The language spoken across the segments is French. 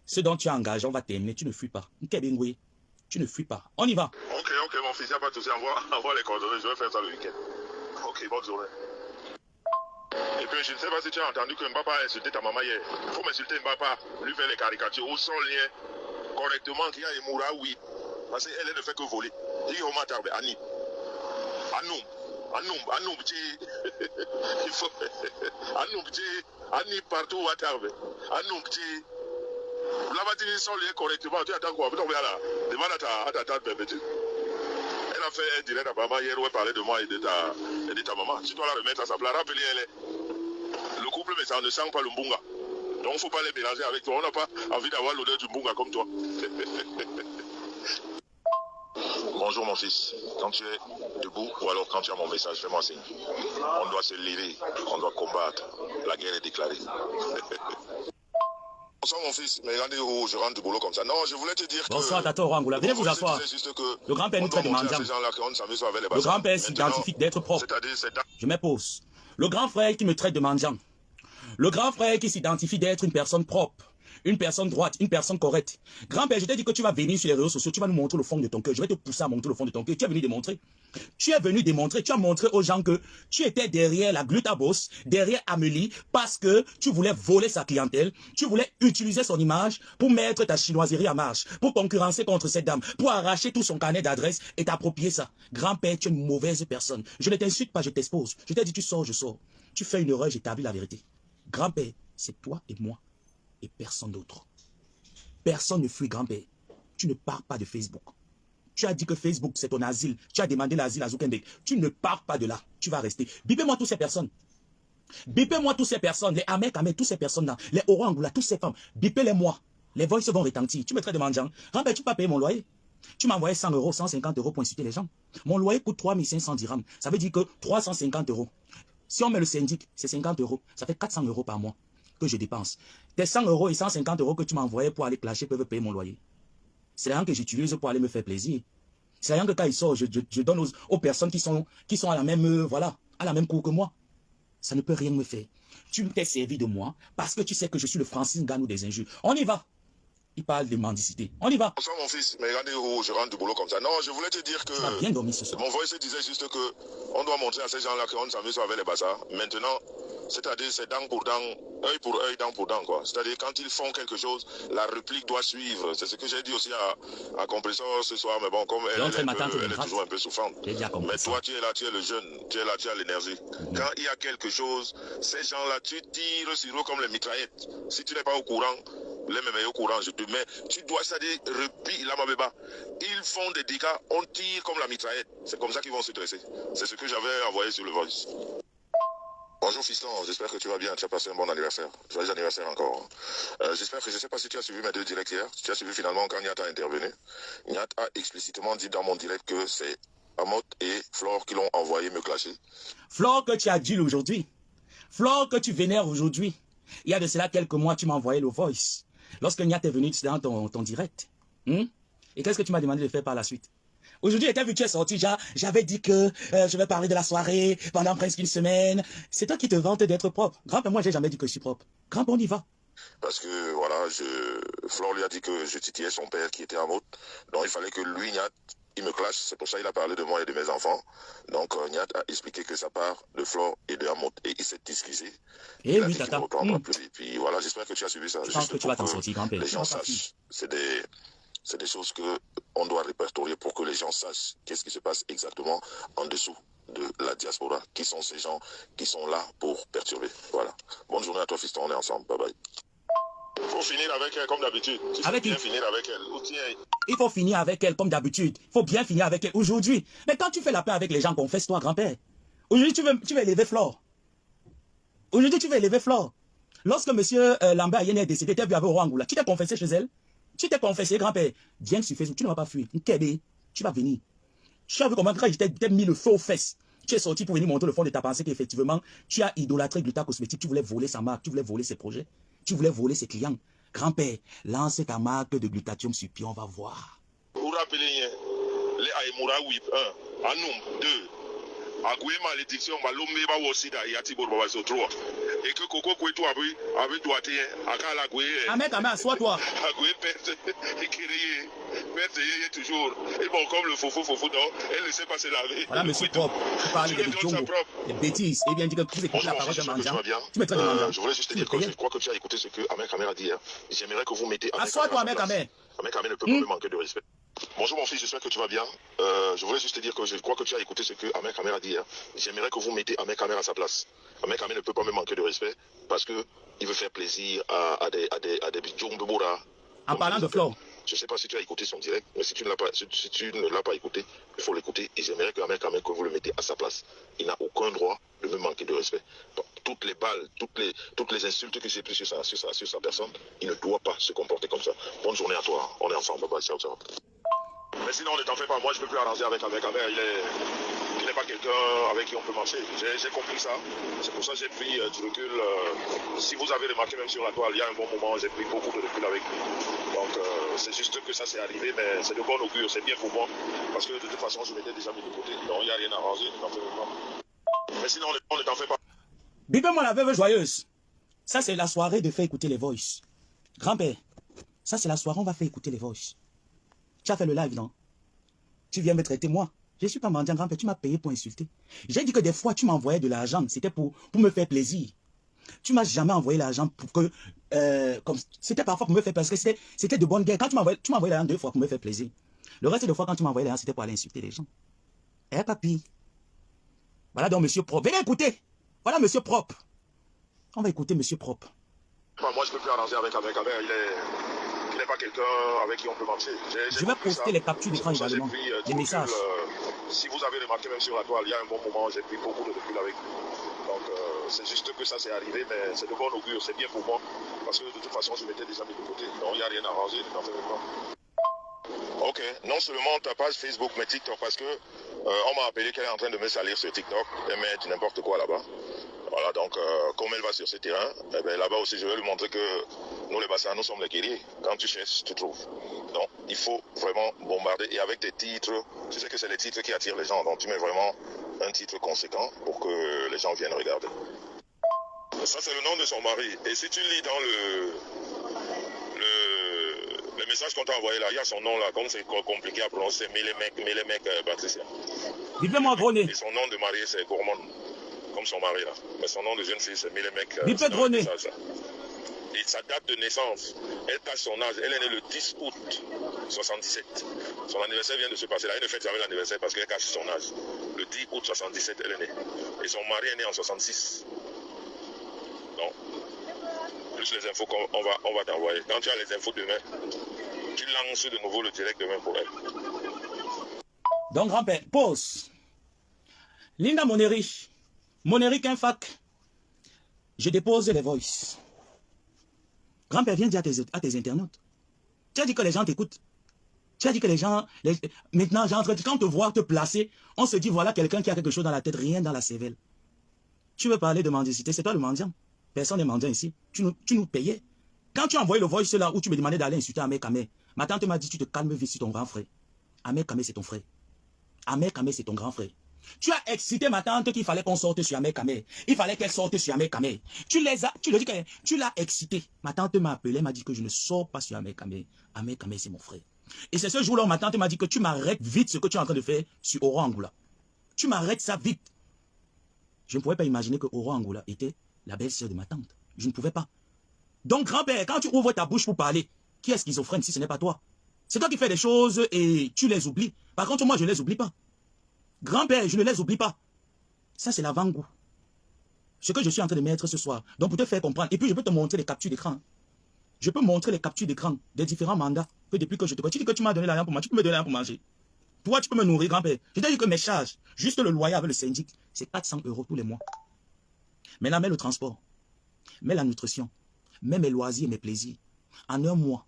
Ce dont tu es engagé, on va terminer. Tu ne fuis pas. Nkebengwe, tu ne fuis pas. On y va. Ok, mon fils, il n'y a pas de souci. Envoie les coordonnées. Je vais faire ça le week-end. Ok, bonne journée. Et puis, je ne sais pas si tu as entendu que Mbapa a insulté ta maman hier. Il faut m'insulter Mbapa, lui faire les caricatures au son lien correctement qu'il y a Moura, oui. Parce qu'elle ne fait que voler. Il y a Annie. Anoum, il faut. Annie partout où tu Anoum, là-bas, tu sens lien correctement. Tu attends quoi? Demande à ta tante, bébé. Elle a fait un direct à maman hier où elle parlait de moi et de ta maman. Tu dois la remettre à sa place. Rappelez-elle. Le couple, mais ça ne sent pas le mbunga. Donc il ne faut pas les mélanger avec toi. On n'a pas envie d'avoir l'odeur du mbunga comme toi. Bonjour mon fils. Quand tu es debout ou alors quand tu as mon message, fais-moi signe. On doit se lever, on doit combattre. La guerre est déclarée. Bonsoir mon fils, mais regardez où je rentre du boulot comme ça. Non, je voulais te dire que... Bonsoir Tato Rangula, venez vous asseoir. Le grand-père nous traite de mendiant. Le grand-père s'identifie d'être propre. Je me pose. Le grand frère qui me traite de mendiant. Le grand frère qui s'identifie d'être une personne propre. Une personne droite, une personne correcte. Grand-père, je t'ai dit que tu vas venir sur les réseaux sociaux, tu vas nous montrer le fond de ton cœur. Je vais te pousser à montrer le fond de ton cœur. Tu es venu démontrer. Tu es venu démontrer, tu as montré aux gens que tu étais derrière la Glutaboss, derrière Amélie, parce que tu voulais voler sa clientèle, tu voulais utiliser son image pour mettre ta chinoiserie à marche, pour concurrencer contre cette dame, pour arracher tout son carnet d'adresse et t'approprier ça. Grand-père, tu es une mauvaise personne. Je ne t'insulte pas, je t'expose. Je t'ai dit, tu sors, je sors. Tu fais une erreur, j'établis la vérité. Grand-père, c'est toi et moi. Et personne d'autre. Personne ne fuit, grand-père. Tu ne pars pas de Facebook. Tu as dit que Facebook, c'est ton asile. Tu as demandé l'asile à Zuckerberg. Tu ne pars pas de là. Tu vas rester. Bipez-moi toutes ces personnes. Bipez-moi toutes ces personnes. Les Amek, toutes ces personnes-là. Les Orangula, toutes ces femmes. Bipez-les-moi. Les voices vont retentir. Tu me traites de mendiant. Grand-père, tu ne peux pas payer mon loyer. Tu m'as envoyé 100 euros, 150 euros pour insulter les gens. Mon loyer coûte 3500 dirhams. Ça veut dire que 350 euros. Si on met le syndic, c'est 50 euros. Ça fait 400 euros par mois que je dépense. Tes 100 euros et 150 euros que tu m'as envoyé pour aller clasher peuvent payer mon loyer. C'est rien que j'utilise pour aller me faire plaisir. C'est rien que quand il sort, je donne aux personnes qui sont à la même, à la même cour que moi. Ça ne peut rien me faire. Tu t'es servi de moi parce que tu sais que je suis le Francis Ngannou des injures. On y va. Il parle de mendicité. On y va. Bonsoir mon fils, mais regardez où je rentre du boulot comme ça. Non, je voulais te dire que... Tu as bien dormi ce soir. Mon voice disait juste que on doit montrer à ces gens-là qu'on ne s'amuse pas avec les bazars. Maintenant, c'est-à-dire c'est dent pour dent, œil pour œil, dent pour dent, quoi. C'est-à-dire quand ils font quelque chose, la réplique doit suivre. C'est ce que j'ai dit aussi à Compressor ce soir, mais bon, comme elle est toujours un peu souffrante. Mais toi, tu es là, tu es le jeune, tu es là, tu as l'énergie. Quand il y a quelque chose, ces gens-là, tu tires sur eux comme les mitraillettes. Si tu n'es pas au courant, les mêmes au courant, je te mets. Tu dois, c'est-à-dire, repli, là, ma bébé. Ils font des dégâts, on tire comme la mitraillette. C'est comme ça qu'ils vont se dresser. C'est ce que j'avais envoyé sur le voice. Bonjour fiston, j'espère que tu vas bien, tu as passé un bon anniversaire. Joyeux anniversaire encore. J'espère que, je ne sais pas si tu as suivi mes deux directs hier, tu as suivi finalement quand Niat a intervenu. Niat a explicitement dit dans mon direct que c'est Amot et Flore qui l'ont envoyé me clasher. Flore que tu as dit aujourd'hui, Flore que tu vénères aujourd'hui, il y a de cela quelques mois, tu m'as envoyé le voice. Lorsque Niat est venu dans ton direct. Et qu'est-ce que tu m'as demandé de faire par la suite? Aujourd'hui, vu que tu es sorti, j'avais dit que je vais parler de la soirée pendant presque une semaine. C'est toi qui te vantes d'être propre. Grand-père, moi, j'ai jamais dit que je suis propre. Grand-père, on y va. Parce que, voilà, Flore lui a dit que je titillais son père qui était à Maute. Donc, il fallait que lui, Niat, il me clash. C'est pour ça qu'il a parlé de moi et de mes enfants. Donc, Niat a expliqué que ça part de Flore et de Hamout. Et il s'est excusé. Et oui, tata. Et puis, voilà, j'espère que tu as suivi ça. Je pense que tu vas t'en sortir, grand-père. Les gens sachent. C'est des choses qu'on doit répertorier pour que les gens sachent qu'est-ce qui se passe exactement en dessous de la diaspora. Qui sont ces gens qui sont là pour perturber. Voilà. Bonne journée à toi, fiston. On est ensemble. Bye bye. Il faut finir avec elle comme d'habitude. Finir avec elle. Il faut finir avec elle comme d'habitude. Il faut bien finir avec elle aujourd'hui. Mais quand tu fais la paix avec les gens, confesse-toi, grand-père. Aujourd'hui, tu veux élever Flore. Aujourd'hui, tu veux élever Flore. Lorsque monsieur Lambert Ayene est décédé, tu as vu avec Rwangula. Tu t'es confessé chez elle. Tu t'es confessé, grand-père. Viens sur Facebook, tu ne vas pas fuir. Nkebe, tu vas venir. Tu as vu comment quand je t'ai mis le feu aux fesses. Tu es sorti pour venir montrer le fond de ta pensée qu'effectivement, tu as idolâtré Gluta Cosmétique. Tu voulais voler sa marque, tu voulais voler ses projets. Tu voulais voler ses clients. Grand-père, lance ta marque de glutathium sur pied, on va voir. Vous rappelez, les Aïmoura Whip 1, Anoum 2, Agoué malédiction, Malomé Bawosida, Yatibor Babazo 3. et que Coco Kouetou avait doigté, à la Goué. Ahmed Kamé, assois-toi. À Goué, pète, toujours. Et bon, comme le foufou, donc, elle ne sait pas se laver. Voilà, monsieur propre. Tu parles de Djongo, des bêtises. Et bien dit que tu écoutes la parole de Mandian. Tu me traites de Mandian. Je voulais juste te dire que je crois que tu as écouté ce que Ahmed Kamé a dit. J'aimerais que vous mettez. Assois-toi, Ahmed Kamé. Ahmed Kamé ne peut pas me manquer de respect. Bonjour mon fils, j'espère que tu vas bien. Je voulais juste te dire que je crois que tu as écouté ce que Ahmed Kamé a dit. J'aimerais que vous mettez Ahmed Kamé à sa place. Ahmed Kamé ne peut pas me manquer de respect parce que il veut faire plaisir à des Djongo Bora. En parlant de Flore. Je ne sais pas si tu as écouté son direct, mais si tu ne l'as pas écouté, il faut l'écouter. Et j'aimerais que Ahmed Kamé, que vous le mettez à sa place. Il n'a aucun droit de me manquer de respect. Donc, toutes les balles, toutes les insultes que j'ai prises sur sa personne, il ne doit pas se comporter comme ça. Bonne journée à toi. On est ensemble. Bye bye. Ciao, ciao. Mais sinon, ne t'en fais pas. Moi, je ne peux plus arranger avec Ahmed Kamé. Il n'est pas quelqu'un avec qui on peut marcher. J'ai compris ça. C'est pour ça que j'ai pris du recul. Si vous avez remarqué, même sur la toile, il y a un bon moment, j'ai pris beaucoup de recul avec lui. Donc, c'est juste que ça s'est arrivé, mais c'est de bon augure. C'est bien pour moi. Parce que de toute façon, je m'étais déjà mis de côté. Donc, il n'y a rien à arranger. Ne t'en fais pas. Mais sinon, ne t'en fais pas. Bipez-moi la veuve joyeuse. Ça, c'est la soirée de faire écouter les voices. Grand-père, ça, c'est la soirée, on va faire écouter les voices. Tu as fait le live, non? Tu viens me traiter, moi. Je ne suis pas mendiant, grand-père, tu m'as payé pour insulter. J'ai dit que des fois, tu m'envoyais de l'argent, c'était pour me faire plaisir. Tu m'as jamais envoyé l'argent pour que... c'était parfois pour me faire plaisir, parce que c'était de bonne guerre. Quand tu m'envoyais l'argent 2 fois pour me faire plaisir. Le reste de fois, quand tu m'envoyais l'argent, c'était pour aller insulter les gens. Eh, papy. Voilà donc monsieur propre. Venez écouter. Voilà monsieur propre. On va écouter monsieur propre. Moi, je ne peux plus arranger avec Ahmed Kamé. Il n'est pas quelqu'un avec qui on peut marcher. Je vais poster les captures d'écran également, les messages. Si vous avez remarqué, même sur la toile, il y a un bon moment, j'ai pris beaucoup de recul avec lui. Donc, c'est juste que ça s'est arrivé, mais c'est de bon augure, c'est bien pour moi. Parce que de toute façon, je m'étais déjà mis de côté. Donc, il n'y a rien à arranger, ne t'en fais pas. Ok, non seulement ta page Facebook, mais TikTok, parce que on m'a appelé qu'elle est en train de me salir sur TikTok et mettre n'importe quoi là-bas. Voilà, donc comme elle va sur ce terrain, eh ben, là-bas aussi je vais lui montrer que nous les Bassans, nous sommes les guerriers. Quand tu cherches, tu trouves. Donc il faut vraiment bombarder. Et avec tes titres, tu sais que c'est les titres qui attirent les gens. Donc tu mets vraiment un titre conséquent pour que les gens viennent regarder. Ça c'est le nom de son mari. Et si tu lis dans le message qu'on t'a envoyé là, il y a son nom là, comme c'est compliqué à prononcer, Mélémec Patricia. Dites-moi Droné. Et son nom de mari c'est Gourmand, comme son mari là. Mais son nom de jeune fille c'est Mélémec. Dites Droné. Et sa date de naissance, elle cache son âge. Elle est née le 10 août 77. Son anniversaire vient de se passer là. Elle ne fête jamais l'anniversaire parce qu'elle cache son âge. Le 10 août 77, elle est née. Et son mari est né en 66. Donc, plus les infos qu'on va t'envoyer. Quand tu as les infos demain, tu lances de nouveau le direct demain pour elle. Donc, grand-père, pause. Linda Moneri Kinfac. Je dépose les voices. Grand-père, viens dire à tes internautes. Tu as dit que les gens t'écoutent. Tu as dit que les gens... Maintenant, quand on te voit te placer, on se dit, voilà quelqu'un qui a quelque chose dans la tête, rien dans la cervelle. Tu veux parler de mendicité, c'est toi le mendiant. Personne n'est mendiant ici. Tu nous payais. Quand tu as envoyé le voice là où tu me demandais d'aller insulter Ahmed Kamé, ma tante m'a dit, tu te calmes vite sur ton grand frère. Ahmed Kamé, c'est ton frère. Ahmed Kamé, c'est ton grand frère. Tu as excité ma tante qu'il fallait qu'on sorte sur Ahmed Kamé. Il fallait qu'elle sorte sur Ahmed Kamé. Tu l'as excité. Ma tante m'a appelé, m'a dit que je ne sors pas sur Ahmed Kamé. Ahmed Kamé, c'est mon frère. Et c'est ce jour-là où ma tante m'a dit que tu m'arrêtes vite ce que tu es en train de faire sur Oro Angoula. Tu m'arrêtes ça vite. Je ne pouvais pas imaginer que Oro Angoula était la belle-sœur de ma tante. Je ne pouvais pas. Donc, grand-père, quand tu ouvres ta bouche pour parler, qui est schizophrène si ce n'est pas toi? C'est toi qui fais des choses et tu les oublies. Par contre, moi, je ne les oublie pas. Grand-père, je ne les oublie pas. Ça, c'est l'avant-goût. Ce que je suis en train de mettre ce soir. Donc, pour te faire comprendre. Et puis, je peux te montrer les captures d'écran. Je peux montrer les captures d'écran des différents mandats que depuis que je te... Tu dis que tu m'as donné l'argent pour manger. Tu peux me donner l'argent pour manger. Toi, tu peux me nourrir, grand-père. Je t'ai dit que mes charges, juste le loyer avec le syndic, c'est 400 € tous les mois. Maintenant, mets le transport. Mets la nutrition. Mets mes loisirs, mes plaisirs. En un mois,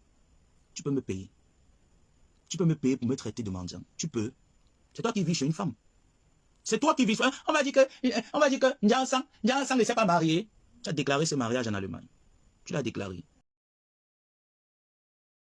tu peux me payer. Tu peux me payer pour me traiter de mendiant. Tu peux. C'est toi qui vis chez une femme. C'est toi qui vis. On va dire que Ndiansang ne s'est pas marié. Tu as déclaré ce mariage en Allemagne. Tu l'as déclaré.